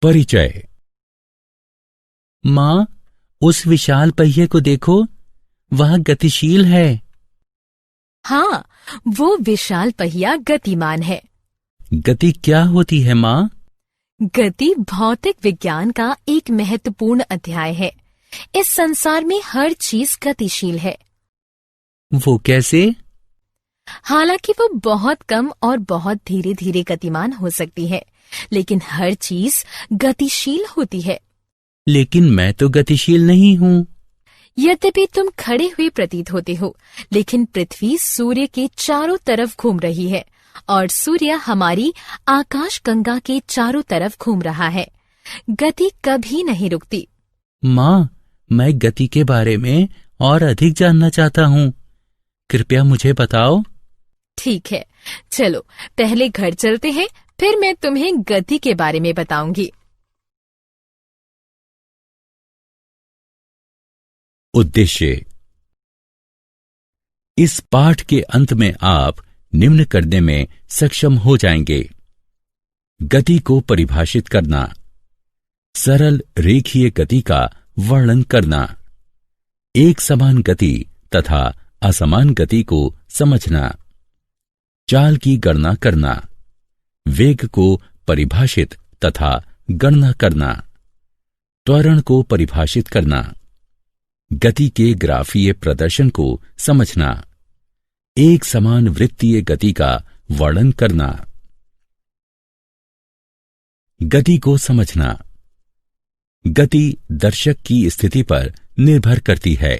परिचय। माँ, उस विशाल पहिए को देखो, वह गतिशील है। हाँ, वो विशाल पहिया गतिमान है। गति क्या होती है माँ? गति भौतिक विज्ञान का एक महत्वपूर्ण अध्याय है। इस संसार में हर चीज गतिशील है। वो कैसे? हालांकि वो बहुत कम और बहुत धीरे धीरे गतिमान हो सकती है, लेकिन हर चीज गतिशील होती है। लेकिन मैं तो गतिशील नहीं हूँ। यद्यपि तुम खड़े हुए प्रतीत होते हो, लेकिन पृथ्वी सूर्य के चारों तरफ घूम रही है और सूर्य हमारी आकाश गंगा के चारों तरफ घूम रहा है। गति कभी नहीं रुकती। माँ, मैं गति के बारे में और अधिक जानना चाहता हूँ। कृपया मुझे बताओ। ठीक है, चलो पहले घर चलते हैं, फिर मैं तुम्हें गति के बारे में बताऊंगी। उद्देश्य। इस पाठ के अंत में आप निम्न करने में सक्षम हो जाएंगे: गति को परिभाषित करना, सरल रेखीय गति का वर्णन करना, एक समान गति तथा असमान गति को समझना, चाल की गणना करना, वेग को परिभाषित तथा गणना करना, त्वरण को परिभाषित करना, गति के ग्राफीय प्रदर्शन को समझना, एक समान वृत्तीय गति का वर्णन करना। गति को समझना। गति दर्शक की स्थिति पर निर्भर करती है।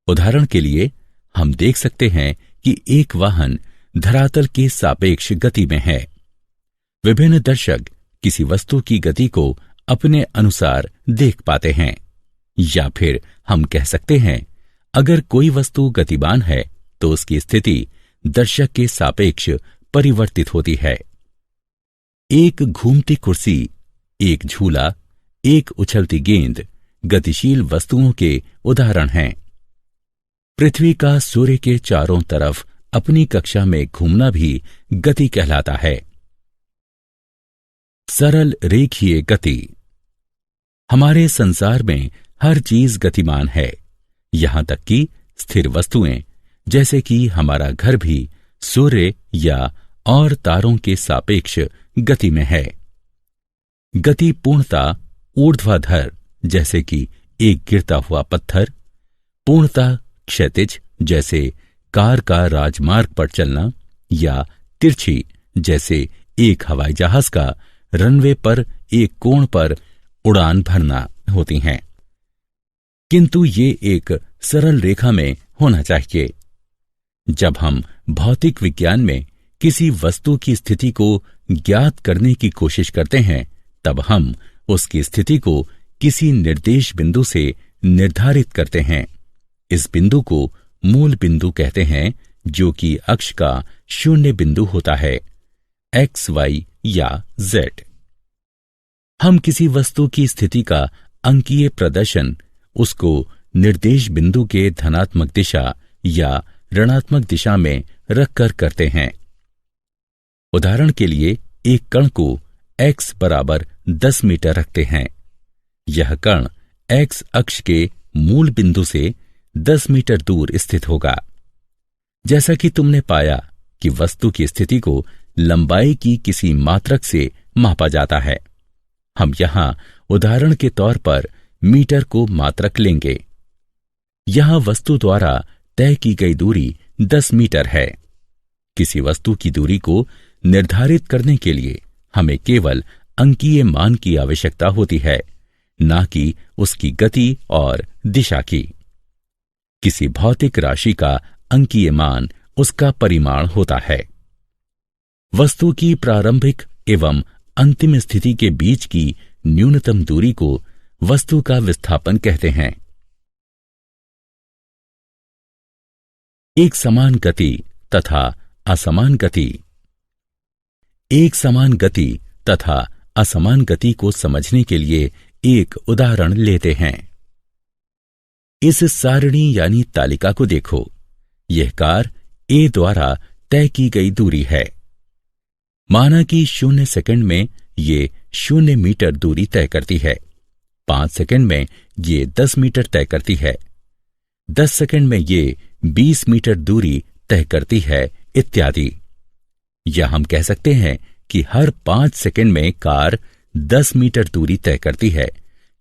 उदाहरण के लिए हम देख सकते हैं कि एक वाहन धरातल के सापेक्ष गति में है। विभिन्न दर्शक किसी वस्तु की गति को अपने अनुसार देख पाते हैं। या फिर हम कह सकते हैं, अगर कोई वस्तु गतिमान है तो उसकी स्थिति दर्शक के सापेक्ष परिवर्तित होती है। एक घूमती कुर्सी, एक झूला, एक उछलती गेंद गतिशील वस्तुओं के उदाहरण हैं। पृथ्वी का सूर्य के चारों तरफ अपनी कक्षा में घूमना भी गति कहलाता है। सरल रेखीय गति। हमारे संसार में हर चीज गतिमान है, यहां तक कि स्थिर वस्तुएं, जैसे कि हमारा घर भी सूर्य या और तारों के सापेक्ष गति में है। गति पूर्णता ऊर्ध्वाधर, जैसे कि एक गिरता हुआ पत्थर, पूर्णता क्षैतिज, जैसे कार का राजमार्ग पर चलना, या तिरछी, जैसे एक हवाई जहाज का रनवे पर एक कोण पर उड़ान भरना होती हैं। किंतु ये एक सरल रेखा में होना चाहिए। जब हम भौतिक विज्ञान में किसी वस्तु की स्थिति को ज्ञात करने की कोशिश करते हैं, तब हम उसकी स्थिति को किसी निर्देश बिंदु से निर्धारित करते हैं। इस बिंदु को मूल बिंदु कहते हैं, जो कि अक्ष का शून्य बिंदु होता है, एक्स, वाई या जेड। हम किसी वस्तु की स्थिति का अंकीय प्रदर्शन उसको निर्देश बिंदु के धनात्मक दिशा या ऋणात्मक दिशा में रखकर करते हैं। उदाहरण के लिए एक कण को x बराबर 10 मीटर रखते हैं। यह कण x अक्ष के मूल बिंदु से 10 मीटर दूर स्थित होगा। जैसा कि तुमने पाया कि वस्तु की स्थिति को लंबाई की किसी मात्रक से मापा जाता है, हम यहां उदाहरण के तौर पर मीटर को मात्रक लेंगे। यहां वस्तु द्वारा तय की गई दूरी 10 मीटर है। किसी वस्तु की दूरी को निर्धारित करने के लिए हमें केवल अंकीय मान की आवश्यकता होती है, ना कि उसकी गति और दिशा की। किसी भौतिक राशि का अंकीय मान उसका परिमाण होता है। वस्तु की प्रारंभिक एवं अंतिम स्थिति के बीच की न्यूनतम दूरी को वस्तु का विस्थापन कहते हैं। एक समान गति तथा असमान गति। एक समान गति तथा असमान गति को समझने के लिए एक उदाहरण लेते हैं। इस सारणी यानी तालिका को देखो। यह कार ए द्वारा तय की गई दूरी है। माना कि 0 सेकंड में ये 0 मीटर दूरी तय करती है। 5 सेकंड में ये 10 मीटर तय करती है। 10 सेकंड में ये 20 मीटर दूरी तय करती है, इत्यादि। या हम कह सकते हैं कि हर 5 सेकंड में कार 10 मीटर दूरी तय करती है,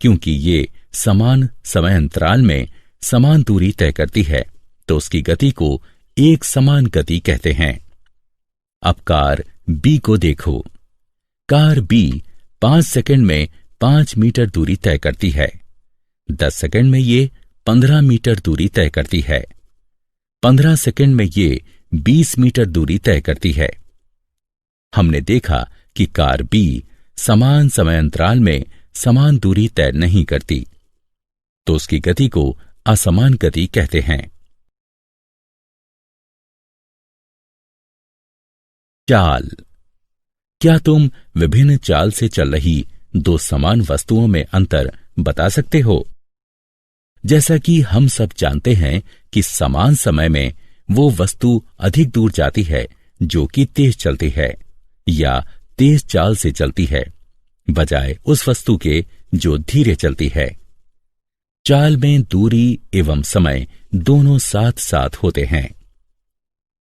क्योंकि ये समान समय अंतराल में समान दूरी तय करती है, तो उसकी गति को एक समान गति कहते हैं। अब कार बी को देखो। कार बी 5 सेकंड में 5 मीटर दूरी तय करती है। 10 सेकंड में ये 15 मीटर दूरी तय करती है। 15 सेकंड में ये 20 मीटर दूरी तय करती है। हमने देखा कि कार बी समान समय अंतराल में समान दूरी तय नहीं करती, तो उसकी गति को असमान गति कहते हैं। चाल। क्या तुम विभिन्न चाल से चल रही दो समान वस्तुओं में अंतर बता सकते हो? जैसा कि हम सब जानते हैं कि समान समय में वो वस्तु अधिक दूर जाती है जो कि तेज चलती है या तेज चाल से चलती है, बजाय उस वस्तु के जो धीरे चलती है। चाल में दूरी एवं समय दोनों साथ साथ होते हैं।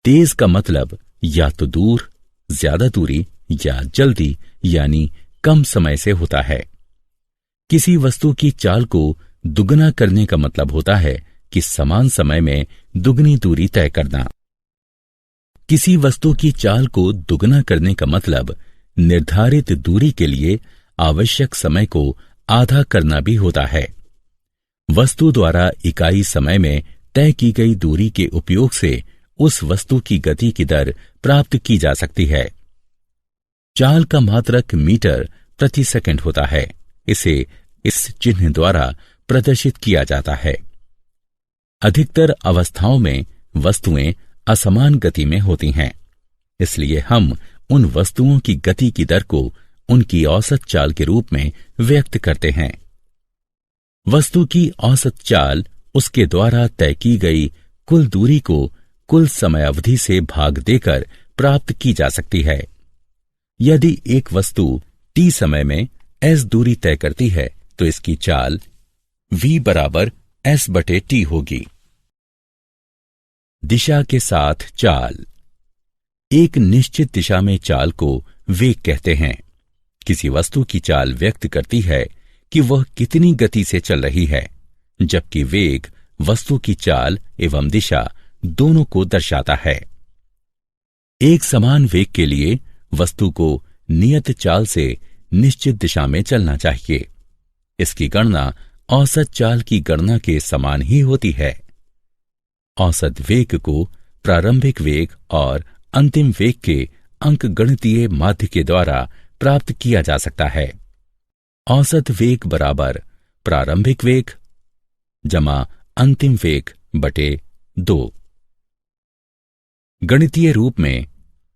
तेज का मतलब या तो दूर, ज्यादा दूरी, या जल्दी यानी कम समय से होता है। किसी वस्तु की चाल को दुगना करने का मतलब होता है कि समान समय में दुगनी दूरी तय करना। किसी वस्तु की चाल को दुगना करने का मतलब निर्धारित दूरी के लिए आवश्यक समय को आधा करना भी होता है। वस्तु द्वारा इकाई समय में तय की गई दूरी के उपयोग से उस वस्तु की गति की दर प्राप्त की जा सकती है। चाल का मात्रक मीटर प्रति सेकंड होता है। इसे इस चिन्ह द्वारा प्रदर्शित किया जाता है। अधिकतर अवस्थाओं में वस्तुएं असमान गति में होती हैं, इसलिए हम उन वस्तुओं की गति की दर को उनकी औसत चाल के रूप में व्यक्त करते हैं। वस्तु की औसत चाल उसके द्वारा तय की गई कुल दूरी को कुल समय अवधि से भाग देकर प्राप्त की जा सकती है। यदि एक वस्तु t समय में s दूरी तय करती है तो इसकी चाल v बराबर s/t होगी। दिशा के साथ चाल। एक निश्चित दिशा में चाल को वेग कहते हैं। किसी वस्तु की चाल व्यक्त करती है कि वह कितनी गति से चल रही है, जबकि वेग वस्तु की चाल एवं दिशा दोनों को दर्शाता है। एक समान वेग के लिए वस्तु को नियत चाल से निश्चित दिशा में चलना चाहिए। इसकी गणना औसत चाल की गणना के समान ही होती है। औसत वेग को प्रारंभिक वेग और अंतिम वेग के अंकगणितीय माध्य के द्वारा प्राप्त किया जा सकता है। औसत वेग बराबर प्रारंभिक वेग जमा अंतिम वेग बटे 2। गणितीय रूप में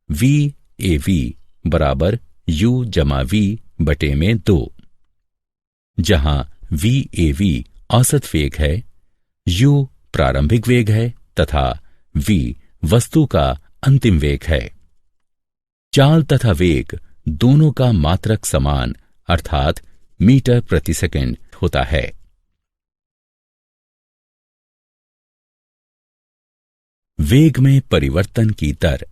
v/a/v बराबर u जमा v बटे में 2, जहां v/a/v औसत वेग है, u प्रारंभिक वेग है तथा v वस्तु का अंतिम वेग है। चाल तथा वेग दोनों का मात्रक समान अर्थात मीटर प्रति सेकंड होता है। वेग में परिवर्तन की दर।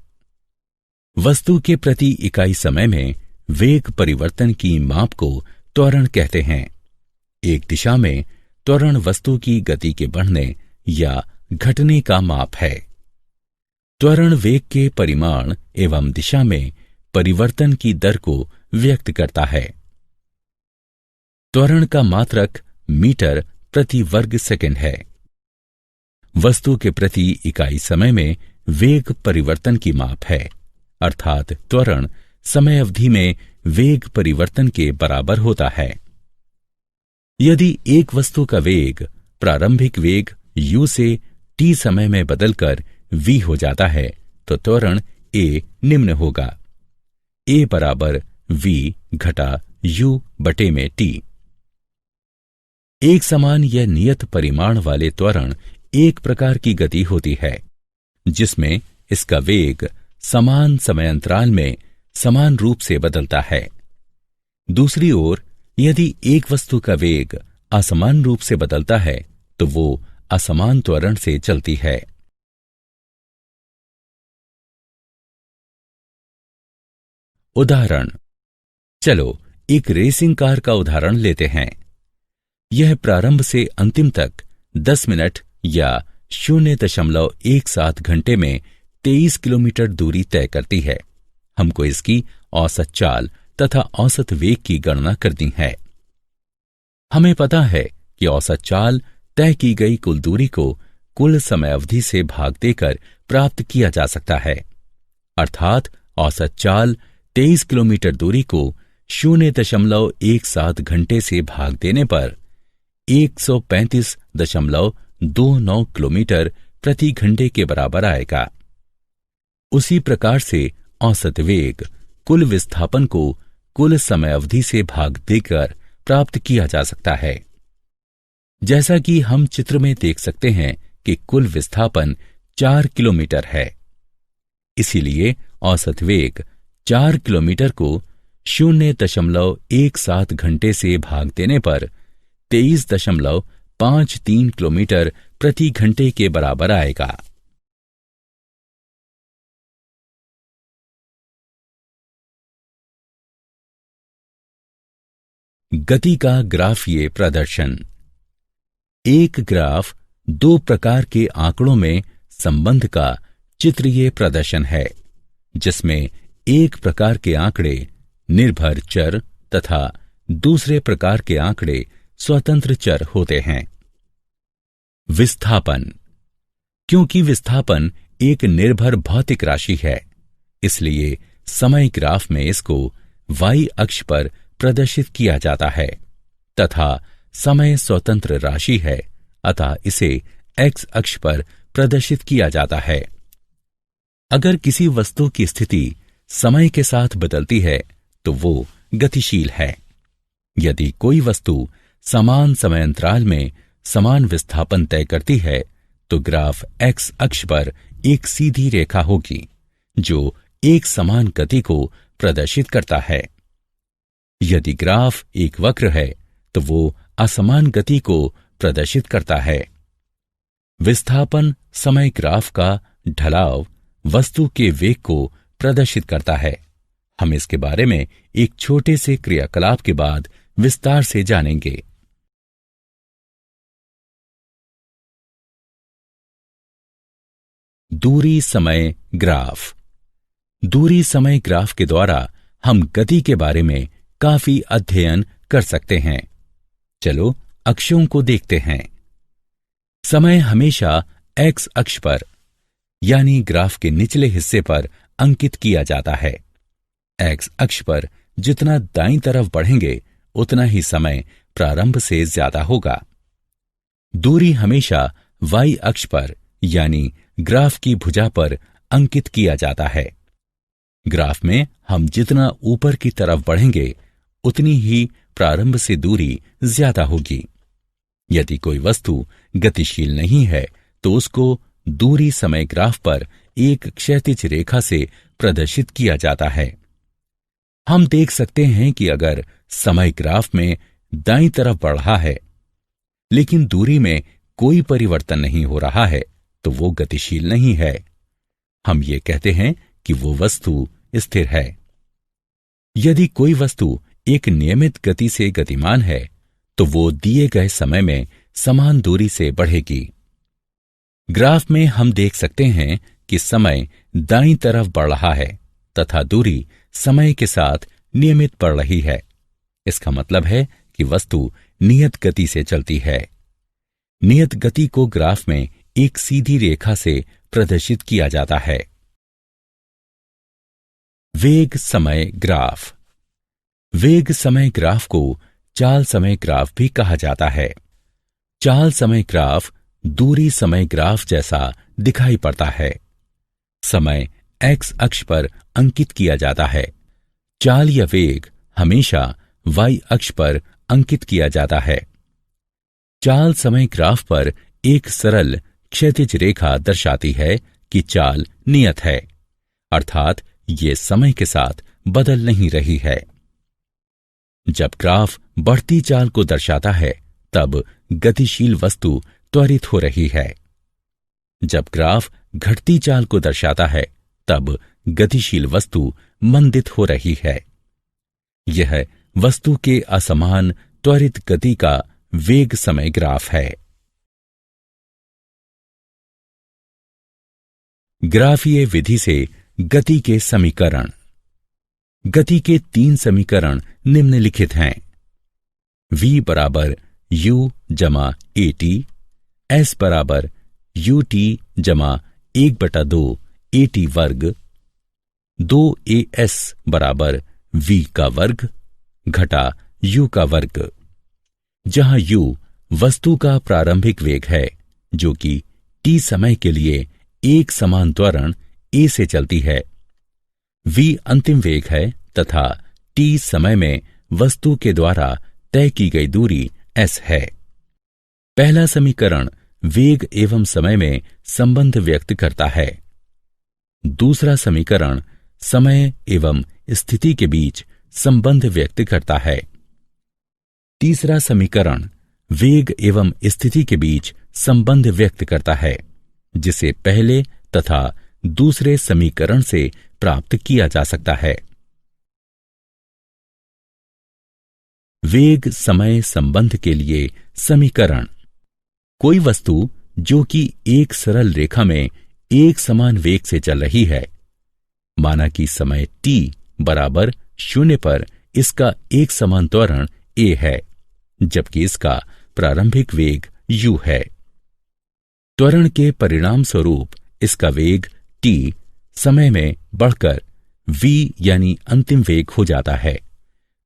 वस्तु के प्रति इकाई समय में वेग परिवर्तन की माप को त्वरण कहते हैं। एक दिशा में त्वरण वस्तु की गति के बढ़ने या घटने का माप है। त्वरण वेग के परिमाण एवं दिशा में परिवर्तन की दर को व्यक्त करता है। त्वरण का मात्रक मीटर प्रति वर्ग सेकंड है। वस्तु के प्रति इकाई समय में वेग परिवर्तन की माप है, अर्थात त्वरण समय अवधि में वेग परिवर्तन के बराबर होता है। यदि एक वस्तु का वेग प्रारंभिक वेग u से t समय में बदलकर v हो जाता है तो त्वरण a निम्न होगा, a बराबर v घटा u बटे में t। एक समान या नियत परिमाण वाले त्वरण एक प्रकार की गति होती है जिसमें इसका वेग समान समय अंतराल में समान रूप से बदलता है। दूसरी ओर यदि एक वस्तु का वेग असमान रूप से बदलता है तो वो असमान त्वरण से चलती है। उदाहरण, चलो एक रेसिंग कार का उदाहरण लेते हैं। यह प्रारंभ से अंतिम तक 10 मिनट या 0.17 घंटे में 23 किलोमीटर दूरी तय करती है। हमको इसकी औसत चाल तथा औसत वेग की गणना करनी है। हमें पता है कि औसत चाल तय की गई कुल दूरी को कुल समय अवधि से भाग देकर प्राप्त किया जा सकता है। अर्थात औसत चाल 23 किलोमीटर दूरी को 0.17 घंटे से भाग देने पर 135.29 किलोमीटर प्रति घंटे के बराबर आएगा। उसी प्रकार से औसत वेग कुल विस्थापन को कुल समय अवधि से भाग देकर प्राप्त किया जा सकता है। जैसा कि हम चित्र में देख सकते हैं कि कुल विस्थापन 4 किलोमीटर है, इसीलिए औसत वेग 4 किलोमीटर को 0.17 घंटे से भाग देने पर 23.53 किलोमीटर प्रति घंटे के बराबर आएगा। गति का ग्राफीय प्रदर्शन। एक ग्राफ दो प्रकार के आंकड़ों में संबंध का चित्रीय प्रदर्शन है, जिसमें एक प्रकार के आंकड़े निर्भर चर तथा दूसरे प्रकार के आंकड़े स्वतंत्र चर होते हैं। विस्थापन। क्योंकि विस्थापन एक निर्भर भौतिक राशि है, इसलिए समय ग्राफ में इसको y अक्ष पर प्रदर्शित किया जाता है तथा समय स्वतंत्र राशि है, अतः इसे x अक्ष पर प्रदर्शित किया जाता है। अगर किसी वस्तु की स्थिति समय के साथ बदलती है तो वो गतिशील है। यदि कोई वस्तु समान समय अंतराल में समान विस्थापन तय करती है तो ग्राफ x अक्ष पर एक सीधी रेखा होगी जो एक समान गति को प्रदर्शित करता है। यदि ग्राफ एक वक्र है तो वो असमान गति को प्रदर्शित करता है। विस्थापन समय ग्राफ का ढलाव वस्तु के वेग को प्रदर्शित करता है। हम इसके बारे में एक छोटे से क्रियाकलाप के बाद विस्तार से जानेंगे। दूरी समय ग्राफ। दूरी समय ग्राफ के द्वारा हम गति के बारे में काफी अध्ययन कर सकते हैं। चलो अक्षों को देखते हैं। समय हमेशा x अक्ष पर यानी ग्राफ के निचले हिस्से पर अंकित किया जाता है। x अक्ष पर जितना दाईं तरफ बढ़ेंगे उतना ही समय प्रारंभ से ज्यादा होगा। दूरी हमेशा y अक्ष पर यानी ग्राफ की भुजा पर अंकित किया जाता है। ग्राफ में हम जितना ऊपर की तरफ बढ़ेंगे उतनी ही प्रारंभ से दूरी ज्यादा होगी। यदि कोई वस्तु गतिशील नहीं है तो उसको दूरी समय ग्राफ पर एक क्षैतिज रेखा से प्रदर्शित किया जाता है। हम देख सकते हैं कि अगर समय ग्राफ में दाईं तरफ बढ़ रहा है लेकिन दूरी में कोई परिवर्तन नहीं हो रहा है तो वो गतिशील नहीं है। हम ये कहते हैं कि वो वस्तु स्थिर है। यदि कोई वस्तु एक नियमित गति से गतिमान है तो वो दिए गए समय में समान दूरी से बढ़ेगी। ग्राफ में हम देख सकते हैं कि समय दाईं तरफ बढ़ रहा है तथा दूरी समय के साथ नियमित बढ़ रही है। इसका मतलब है कि वस्तु नियत गति से चलती है। नियत गति को ग्राफ में एक सीधी रेखा से प्रदर्शित किया जाता है। वेग समय ग्राफ। वेग समय ग्राफ को चाल समय ग्राफ भी कहा जाता है। चाल समय ग्राफ दूरी समय ग्राफ जैसा दिखाई पड़ता है। समय x अक्ष पर अंकित किया जाता है। चाल या वेग हमेशा y अक्ष पर अंकित किया जाता है। चाल समय ग्राफ पर एक सरल क्षैतिज रेखा दर्शाती है कि चाल नियत है, अर्थात ये समय के साथ बदल नहीं रही है। जब ग्राफ बढ़ती चाल को दर्शाता है तब गतिशील वस्तु त्वरित हो रही है। जब ग्राफ घटती चाल को दर्शाता है तब गतिशील वस्तु मंदित हो रही है। यह वस्तु के असमान त्वरित गति का वेग समय ग्राफ है। ग्राफीय विधि से गति के समीकरण। गति के 3 समीकरण निम्नलिखित हैं। v बराबर u जमा at, s बराबर ut जमा 1/2 at वर्ग, 2as बराबर v का वर्ग घटा u का वर्ग, जहां u वस्तु का प्रारंभिक वेग है जो कि t समय के लिए एक समान त्वरण a से चलती है, v अंतिम वेग है तथा t समय में वस्तु के द्वारा तय की गई दूरी s है। पहला समीकरण वेग एवं समय में संबंध व्यक्त करता है। दूसरा समीकरण समय एवं स्थिति के बीच संबंध व्यक्त करता है। तीसरा समीकरण वेग एवं स्थिति के बीच संबंध व्यक्त करता है, जिसे पहले तथा दूसरे समीकरण से प्राप्त किया जा सकता है। वेग समय संबंध के लिए समीकरण। कोई वस्तु जो कि एक सरल रेखा में एक समान वेग से चल रही है, माना कि समय t बराबर 0 पर इसका एक समान त्वरण a है, जबकि इसका प्रारंभिक वेग u है। त्वरण के परिणाम स्वरूप इसका वेग t समय में बढ़कर v यानी अंतिम वेग हो जाता है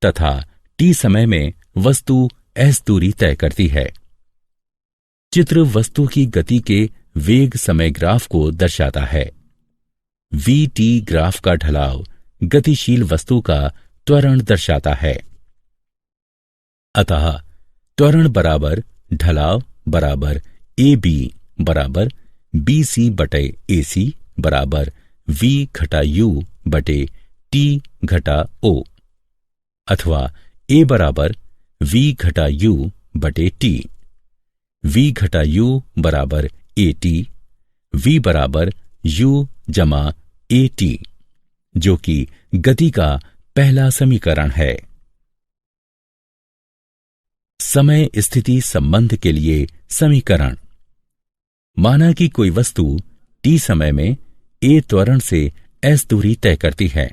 तथा t समय में वस्तु s दूरी तय करती है। चित्र वस्तु की गति के वेग समय ग्राफ को दर्शाता है। vt ग्राफ का ढलाव गतिशील वस्तु का त्वरण दर्शाता है। अतः त्वरण बराबर ढलाव बराबर ab बराबर bc बटे ac बराबर v घटा u बटे t घटा o, अथवा a बराबर v घटा u बटे t, v घटा u बराबर at, v बराबर u जमा at, जो कि गति का पहला समीकरण है। समय स्थिति संबंध के लिए समीकरण। माना कि कोई वस्तु t समय में a त्वरण से s दूरी तय करती है।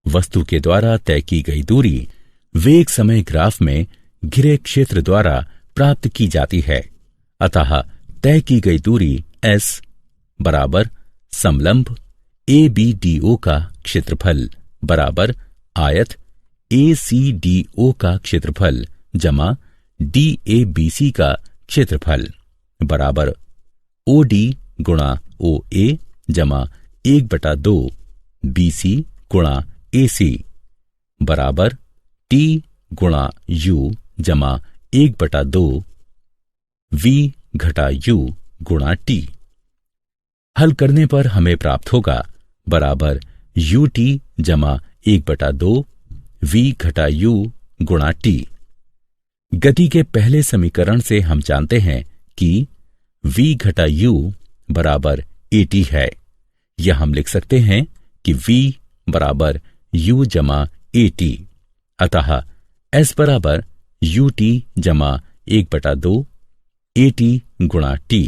वस्तु के द्वारा तय की गई दूरी वेग समय ग्राफ में घिरे क्षेत्र द्वारा प्राप्त की जाती है। अतः तय की गई दूरी s बराबर समलंब ABDO का क्षेत्रफल बराबर आयत ACDO का क्षेत्रफल जमा DABC का क्षेत्रफल बराबर OD गुणा OA जमा 1/2 BC गुणा AC बराबर T गुणा U जमा 1/2 V घटा U गुणा T। हल करने पर हमें प्राप्त होगा बराबर UT जमा 1/2 V घटा U गुणा T। गति के पहले समीकरण से हम जानते हैं कि V घटा U बराबर AT है, या हम लिख सकते हैं कि V बराबर U जमा AT। अतः S बराबर UT जमा 1/2 AT गुणा T।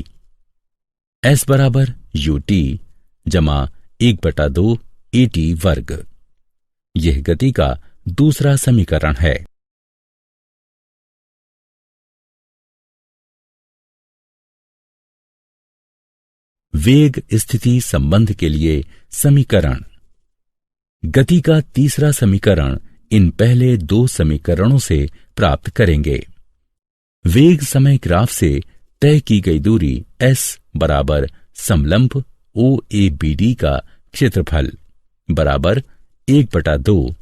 S बराबर UT जमा 1/2 AT वर्ग। यह गति का दूसरा समीकरण है। वेग स्थिति संबंध के लिए समीकरण। गति का तीसरा समीकरण इन पहले 2 समीकरणों से प्राप्त करेंगे। वेग समय ग्राफ से तय की गई दूरी s बराबर समलंब OABD का क्षेत्रफल बराबर 1/2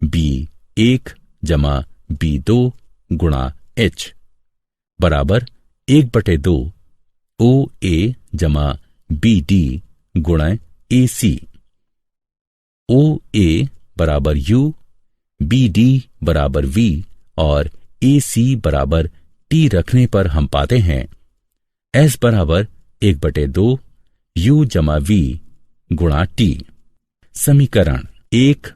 B1 जमा B2 गुणा h बराबर 1/2 OA जमा BD गुणा AC। OA बराबर U, बी डी बराबर वी और ए सी बराबर टी रखने पर हम पाते हैं एस बराबर 1/2 यू जमा वी गुणा टी। समीकरण 1।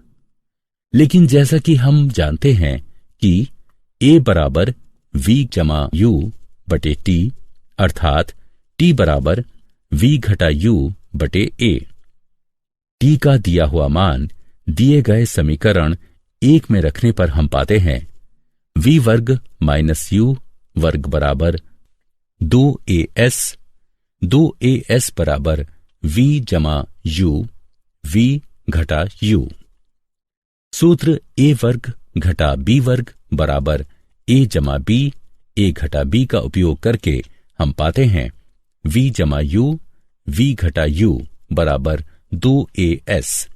लेकिन जैसा कि हम जानते हैं कि ए बराबर वी जमा यू बटे टी अर्थात टी बराबर वी घटा यू बटे ए। टी का दिया हुआ मान दिए गए समीकरण 1 में रखने पर हम पाते हैं वी वर्ग माइनस यू वर्ग बराबर 2as बराबर वी जमा यू वी घटा यू। सूत्र ए वर्ग घटा बी वर्ग बराबर ए जमा बी ए घटा बी का उपयोग करके हम पाते हैं वी जमा यू वी घटा यू बराबर 2as।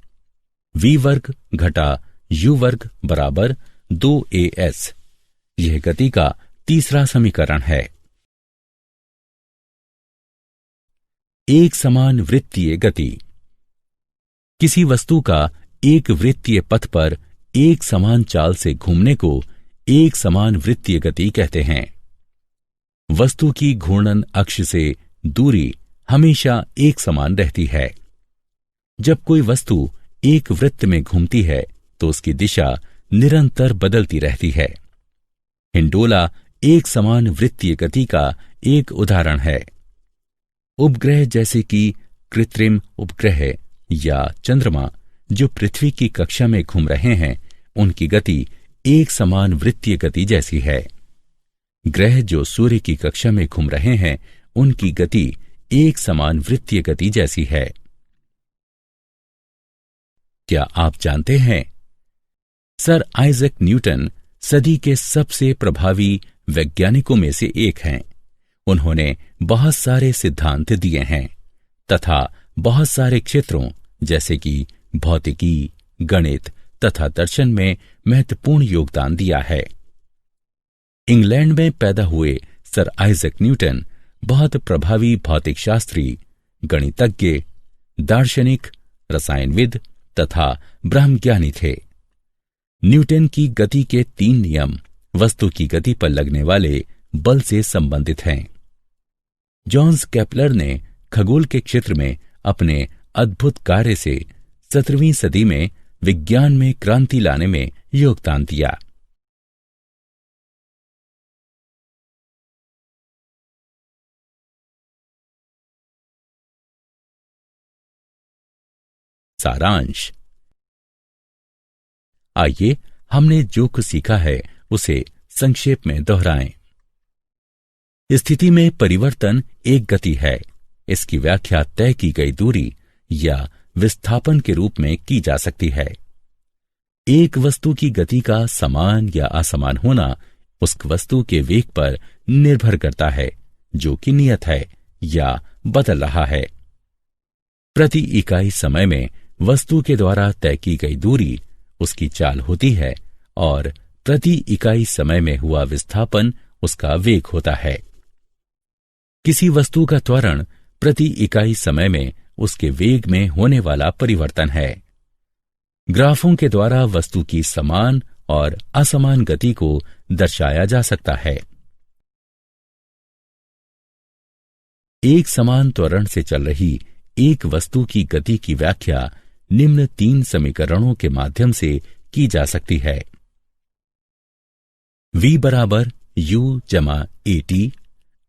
वी वर्ग घटा यू वर्ग बराबर 2as। यह गति का तीसरा समीकरण है। एक समान वृत्तीय गति। किसी वस्तु का एक वृत्तीय पथ पर एक समान चाल से घूमने को एक समान वृत्तीय गति कहते हैं। वस्तु की घूर्णन अक्ष से दूरी हमेशा एक समान रहती है। जब कोई वस्तु एक वृत्त में घूमती है तो उसकी दिशा निरंतर बदलती रहती है। हिंडोला एक समान वृत्तीय गति का एक उदाहरण है। उपग्रह जैसे कि कृत्रिम उपग्रह या चंद्रमा जो पृथ्वी की कक्षा में घूम रहे हैं उनकी गति एक समान वृत्तीय गति जैसी है। ग्रह जो सूर्य की कक्षा में घूम रहे हैं उनकी गति एक समान वृत्तीय गति जैसी है। क्या आप जानते हैं सर आइजैक न्यूटन सदी के सबसे प्रभावी वैज्ञानिकों में से एक हैं। उन्होंने बहुत सारे सिद्धांत दिए हैं तथा बहुत सारे क्षेत्रों जैसे कि भौतिकी, गणित तथा दर्शन में महत्वपूर्ण योगदान दिया है। इंग्लैंड में पैदा हुए सर आइजैक न्यूटन बहुत प्रभावी भौतिक शास्त्री, गणितज्ञ, दार्शनिक, रसायनविद तथा ब्रह्मज्ञानी थे। न्यूटन की गति के 3 नियम वस्तु की गति पर लगने वाले बल से संबंधित हैं। जॉन्स केपलर ने खगोल के क्षेत्र में अपने अद्भुत कार्य से 17वीं सदी में विज्ञान में क्रांति लाने में योगदान दिया। सारांश। आइए हमने जो कुछ सीखा है उसे संक्षेप में दोहराएं। स्थिति में परिवर्तन एक गति है। इसकी व्याख्या तय की गई दूरी या विस्थापन के रूप में की जा सकती है। एक वस्तु की गति का समान या असमान होना उस वस्तु के वेग पर निर्भर करता है जो कि नियत है या बदल रहा है। प्रति इकाई समय में वस्तु के द्वारा तय की गई दूरी उसकी चाल होती है और प्रति इकाई समय में हुआ विस्थापन उसका वेग होता है। किसी वस्तु का त्वरण प्रति इकाई समय में उसके वेग में होने वाला परिवर्तन है। ग्राफों के द्वारा वस्तु की समान और असमान गति को दर्शाया जा सकता है। एक समान त्वरण से चल रही एक वस्तु की गति की व्याख्या निम्न 3 समीकरणों के माध्यम से की जा सकती है। v बराबर u जमा at,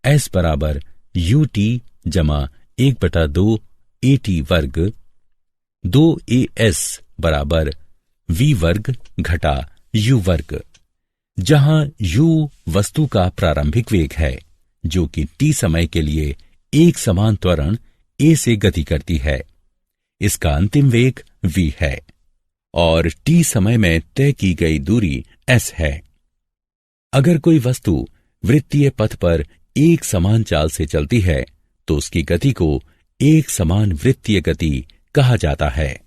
s बराबर ut जमा 1/2 at वर्ग, 2as बराबर v वर्ग घटा u वर्ग, जहां u वस्तु का प्रारंभिक वेग है जो कि t समय के लिए एक समान त्वरण a से गति करती है। इसका अंतिम वेग v है और t समय में तय की गई दूरी s है। अगर कोई वस्तु वृत्तीय पथ पर एक समान चाल से चलती है तो उसकी गति को एक समान वृत्तीय गति कहा जाता है।